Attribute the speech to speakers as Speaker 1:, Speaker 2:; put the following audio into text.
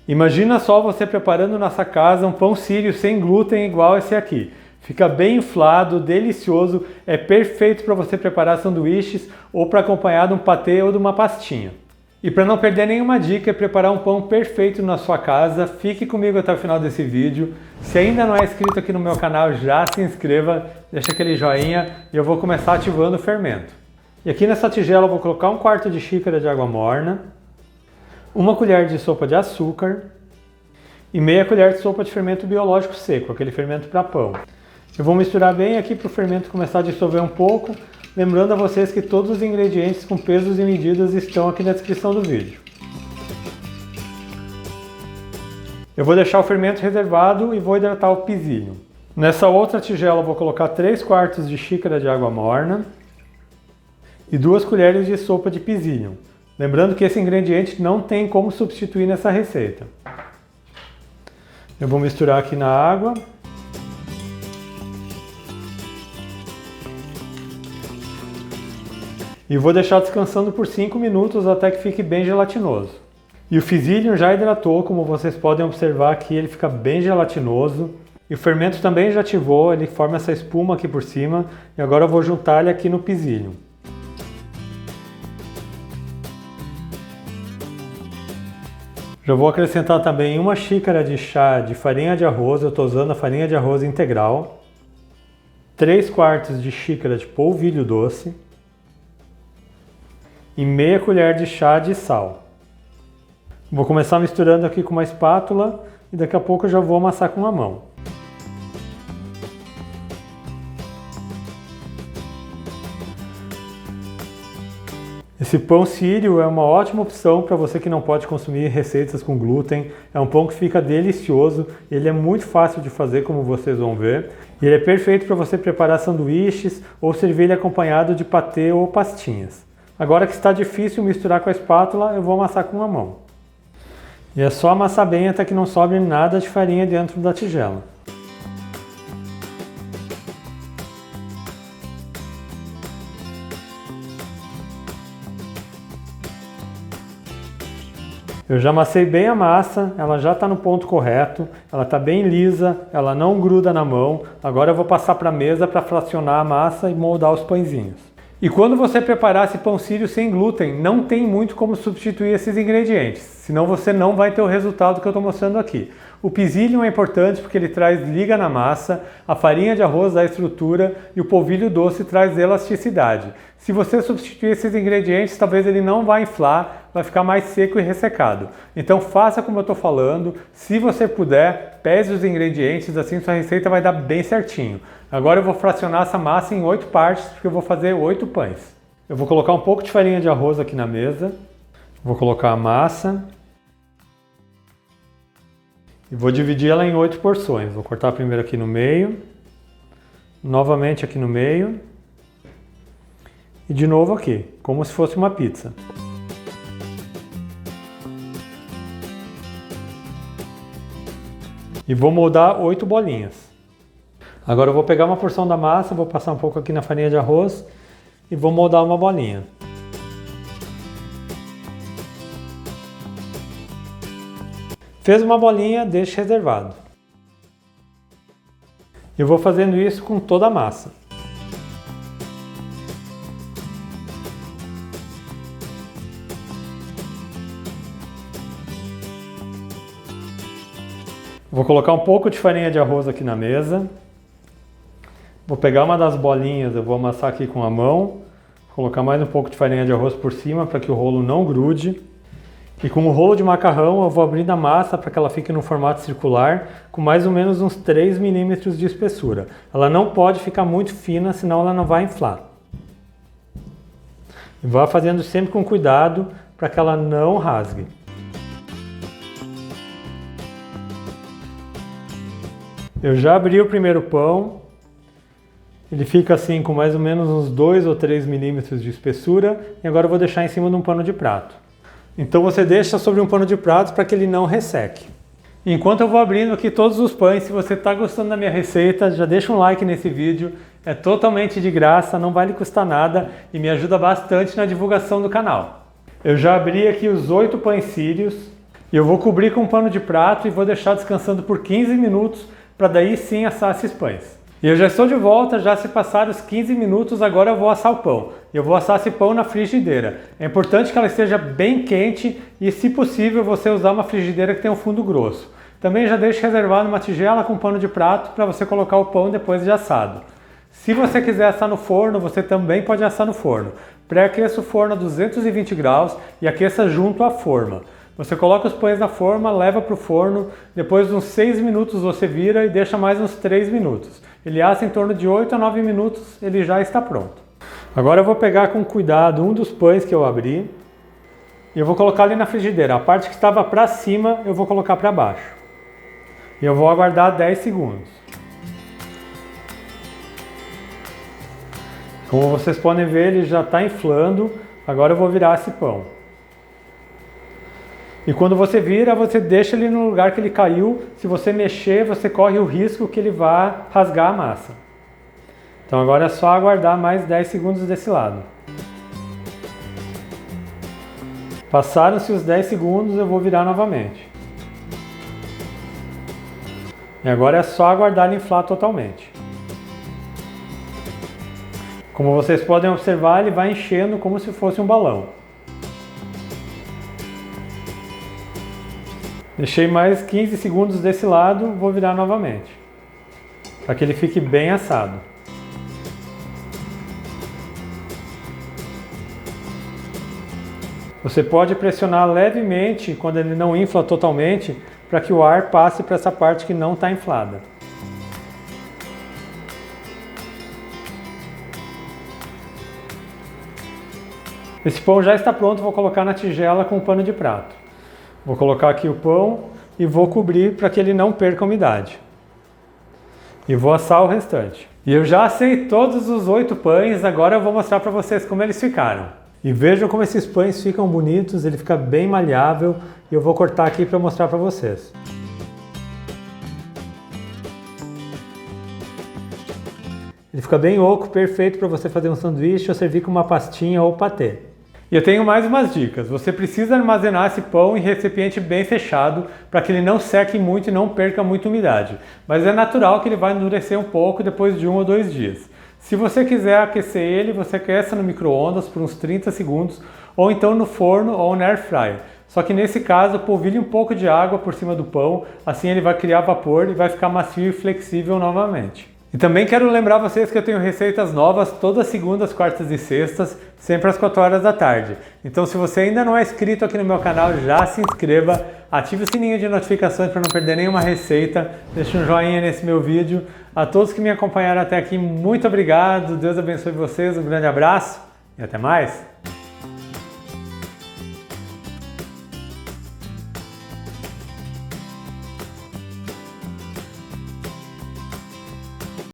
Speaker 1: Imagina só você preparando na sua casa um pão sírio sem glúten igual esse aqui. Fica bem inflado, delicioso, é perfeito para você preparar sanduíches ou para acompanhar de um patê ou de uma pastinha. E para não perder nenhuma dica e preparar um pão perfeito na sua casa, fique comigo até o final desse vídeo. Se ainda não é inscrito aqui no meu canal, já se inscreva, deixa aquele joinha e eu vou começar ativando o fermento. E aqui nessa tigela eu vou colocar 1/4 de xícara de água morna, 1 colher de sopa de açúcar e meia colher de sopa de fermento biológico seco, aquele fermento para pão. Eu vou misturar bem aqui para o fermento começar a dissolver um pouco, lembrando a vocês que todos os ingredientes com pesos e medidas estão aqui na descrição do vídeo. Eu vou deixar o fermento reservado e vou hidratar o pisilho. Nessa outra tigela eu vou colocar 3/4 de xícara de água morna e 2 colheres de sopa de pisilho. Lembrando que esse ingrediente não tem como substituir nessa receita. Eu vou misturar aqui na água. E vou deixar descansando por 5 minutos até que fique bem gelatinoso. E o pisilho já hidratou, como vocês podem observar aqui, ele fica bem gelatinoso. E o fermento também já ativou, ele forma essa espuma aqui por cima. E agora eu vou juntar ele aqui no pisilho. Já vou acrescentar também 1 xícara de chá de farinha de arroz, eu estou usando a farinha de arroz integral. 3/4 de xícara de polvilho doce. E meia colher de chá de sal. Vou começar misturando aqui com uma espátula e daqui a pouco eu já vou amassar com a mão. Esse pão sírio é uma ótima opção para você que não pode consumir receitas com glúten. É um pão que fica delicioso, ele é muito fácil de fazer, como vocês vão ver. E ele é perfeito para você preparar sanduíches ou servir ele acompanhado de patê ou pastinhas. Agora que está difícil misturar com a espátula, eu vou amassar com a mão. E é só amassar bem até que não sobre nada de farinha dentro da tigela. Eu já amassei bem a massa, ela já está no ponto correto, ela está bem lisa, ela não gruda na mão. Agora eu vou passar para a mesa para fracionar a massa e moldar os pãezinhos. E quando você preparar esse pão sírio sem glúten, não tem muito como substituir esses ingredientes, senão você não vai ter o resultado que eu estou mostrando aqui. O pisilho é importante porque ele traz liga na massa, a farinha de arroz dá estrutura e o polvilho doce traz elasticidade. Se você substituir esses ingredientes, talvez ele não vai inflar, vai ficar mais seco e ressecado. Então faça como eu estou falando, se você puder, pese os ingredientes, assim sua receita vai dar bem certinho. Agora eu vou fracionar essa massa em 8 partes, porque eu vou fazer 8 pães. Eu vou colocar um pouco de farinha de arroz aqui na mesa, vou colocar a massa e vou dividir ela em 8 porções. Vou cortar primeiro aqui no meio, novamente aqui no meio e de novo aqui, como se fosse uma pizza. E vou moldar 8 bolinhas. Agora eu vou pegar uma porção da massa, vou passar um pouco aqui na farinha de arroz e vou moldar uma bolinha. Fez uma bolinha, deixe reservado. Eu vou fazendo isso com toda a massa. Vou colocar um pouco de farinha de arroz aqui na mesa. Vou pegar uma das bolinhas, eu vou amassar aqui com a mão. Colocar mais um pouco de farinha de arroz por cima para que o rolo não grude. E com o rolo de macarrão eu vou abrir a massa para que ela fique no formato circular, com mais ou menos uns 3 milímetros de espessura. Ela não pode ficar muito fina, senão ela não vai inflar. E vá fazendo sempre com cuidado para que ela não rasgue. Eu já abri o primeiro pão, ele fica assim com mais ou menos uns 2 ou 3 milímetros de espessura e agora eu vou deixar em cima de um pano de prato. Então você deixa sobre um pano de prato para que ele não resseque. Enquanto eu vou abrindo aqui todos os pães, se você está gostando da minha receita, já deixa um like nesse vídeo, é totalmente de graça, não vai lhe custar nada e me ajuda bastante na divulgação do canal. Eu já abri aqui os 8 pães sírios. E eu vou cobrir com um pano de prato e vou deixar descansando por 15 minutos para daí sim assar esses pães. E eu já estou de volta, já se passaram os 15 minutos, agora eu vou assar o pão. E eu vou assar esse pão na frigideira. É importante que ela esteja bem quente e, se possível, você usar uma frigideira que tenha um fundo grosso. Também já deixe reservado uma tigela com pano de prato para você colocar o pão depois de assado. Se você quiser assar no forno, você também pode assar no forno. Pré-aqueça o forno a 220 graus e aqueça junto à forma. Você coloca os pães na forma, leva para o forno, depois de uns 6 minutos você vira e deixa mais uns 3 minutos. Ele assa em torno de 8 a 9 minutos, ele já está pronto. Agora eu vou pegar com cuidado um dos pães que eu abri e eu vou colocar ali na frigideira. A parte que estava para cima eu vou colocar para baixo. E eu vou aguardar 10 segundos. Como vocês podem ver, ele já está inflando. Agora eu vou virar esse pão. E quando você vira, você deixa ele no lugar que ele caiu. Se você mexer, você corre o risco que ele vá rasgar a massa. Então agora é só aguardar mais 10 segundos desse lado. Passaram-se os 10 segundos, eu vou virar novamente. E agora é só aguardar ele inflar totalmente. Como vocês podem observar, ele vai enchendo como se fosse um balão. Deixei mais 15 segundos desse lado, vou virar novamente, para que ele fique bem assado. Você pode pressionar levemente quando ele não infla totalmente, para que o ar passe para essa parte que não está inflada. Esse pão já está pronto, vou colocar na tigela com um pano de prato. Vou colocar aqui o pão e vou cobrir para que ele não perca a umidade. E vou assar o restante. E eu já assei todos os 8 pães, agora eu vou mostrar para vocês como eles ficaram. E vejam como esses pães ficam bonitos, ele fica bem maleável e eu vou cortar aqui para mostrar para vocês. Ele fica bem oco, perfeito para você fazer um sanduíche ou servir com uma pastinha ou patê. E eu tenho mais umas dicas. Você precisa armazenar esse pão em recipiente bem fechado para que ele não seque muito e não perca muita umidade. Mas é natural que ele vai endurecer um pouco depois de 1 ou 2 dias. Se você quiser aquecer ele, você aqueça no micro-ondas por uns 30 segundos ou então no forno ou na air fryer. Só que nesse caso, polvilhe um pouco de água por cima do pão, assim ele vai criar vapor e vai ficar macio e flexível novamente. E também quero lembrar vocês que eu tenho receitas novas todas segundas, quartas e sextas, sempre às 4 horas da tarde. Então se você ainda não é inscrito aqui no meu canal, já se inscreva, ative o sininho de notificações para não perder nenhuma receita, deixe um joinha nesse meu vídeo. A todos que me acompanharam até aqui, muito obrigado, Deus abençoe vocês, um grande abraço e até mais!